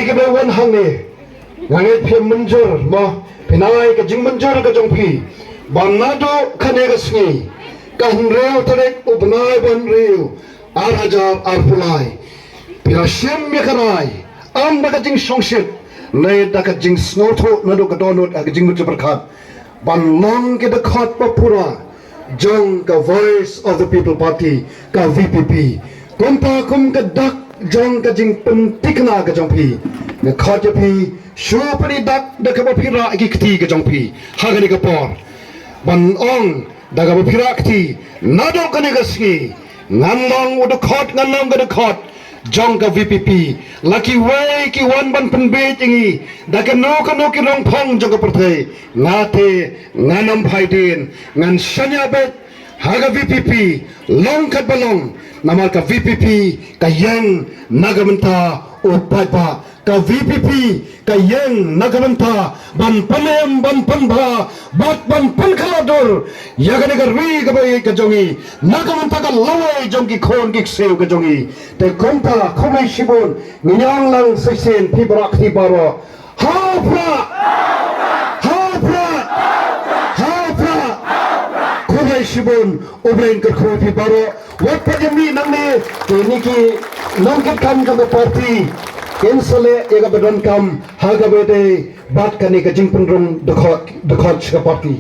ke be wan hang ni ngai phe munjur mo pinai ka jing munjur ka jong phi ban na do khane ka sngi ka hunreu tare ubnai ban reu arajar arpulai pira shem me kanai am da ka jing songshit nei da ka jing snotho na do ka donut ka jing mutu berkhat ban long ke da khat pa pura jong ka voice of the people party ka VPP kompa kum ka dak jong ka jing pum tikna ka jong phi ne khat je phi shu pari dak da ka phi ra ki khti ka jong phi ha ga ni ka por ban ong da ka phi ra khti na do ka ni ka ski ngan long u da khat ngan long ka da khat jong ka VPP lucky way ki wan ban pen be tingi da ka no ki rong phang jong ka prthai nga the nganam phai din ngan shanya bet haga VPP long kat balong namal ka VPP ka yang nagamanta o paidbah ka VPP ka yang nagamanta ban panem ban panba bat ban pan khalador yagane ka ri ka bai ka jongi nagamanta ka lawai jongi khon ki seu ka jongi te kompa khomai shibon jingïalang sesen pibrak ti baro hapra Shibun Ubren Kerkhopi Baro what pajami namne niki nongkit kam ka party kensale ega bedon kam haga bede bat kani ka jingpun rong the court ka party